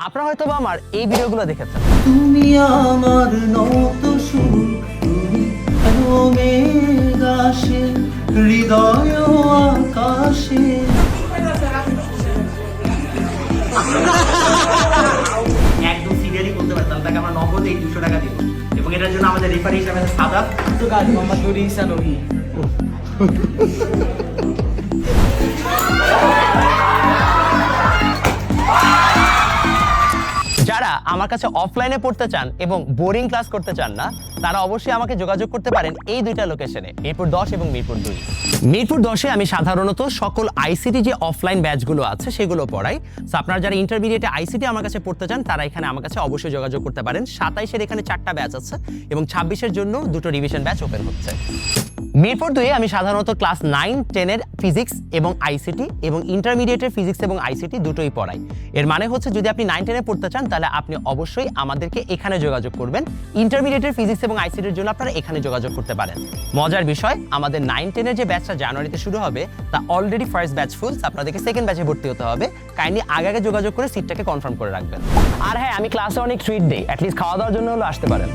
আপনারা হয়তো বা আমার এই ভিডিওগুলো দেখেছেন। তুমি আমার নত সুর, তুমি মেঘাসে হৃদয় আকাশে। একদম সিরিয়ালি বলতে পারে, তাহলে তাকে আমরা নগদে 200 টাকা দিব। এবং এটার জন্য আমাদের রেফারি হিসাবে আছে সাদাত। তো কাজ মোহাম্মদ নুরি ইহসান ওহি। যারা আমার কাছে অফলাইনে পড়তে চান এবং বোরিং ক্লাস করতে চান না, তারা অবশ্যই আমাকে যোগাযোগ করতে পারেন এই দুইটা লোকেশনে, মিরপুর 10 এবং মিরপুর 2। মিরপুর 10-এ আমি সাধারণত সকল আইসিটি যে অফলাইন ব্যাচগুলো আছে সেগুলো পড়াই। সো আপনারা যারা ইন্টারমিডিয়েটে আইসিটি আমার কাছে পড়তে চান তারা এখানে আমার কাছে অবশ্যই যোগাযোগ করতে পারেন। 27-এর এখানে 4টা ব্যাচ আছে এবং 26-এর জন্য 2টো রিভিশন ব্যাচ ওপেন হচ্ছে। মিরপুর 2-এ আমি সাধারণত ক্লাস 9, 10-এর ফিজিক্স এবং আইসিটি এবং ইন্টারমিডিয়েটের ফিজিক্স এবং আইসিটি দুটোই পড়াই। এর মানে হচ্ছে যদি আপনি 9, 10-এ পড়তে চান তাহলে আপনি অবশ্যই আমাদেরকে এখানে যোগাযোগ করবেন। ইন্টারমিডিয়েটের ফিজিক্স এবং আইসিটির জন্য আপনারা এখানে যোগাযোগ করতে পারেন। মজার বিষয়, আমাদের 9, 10-এর যে ব্যাচটা জানুয়ারিতে শুরু হবে তা অলরেডি ফার্স্ট ব্যাচ ফুল। আপনাদেরকে সেকেন্ড ব্যাচে ভর্তি হতে হবে। কাইন্ডলি আগে যোগাযোগ করে সিটটাকে কনফার্ম করে রাখবেন। আর হ্যাঁ, আমি ক্লাসে অনেক ট্রিট দেই, অ্যাটলিস্ট খাওয়া দাওয়ার জন্য হলো আসতে পারেন।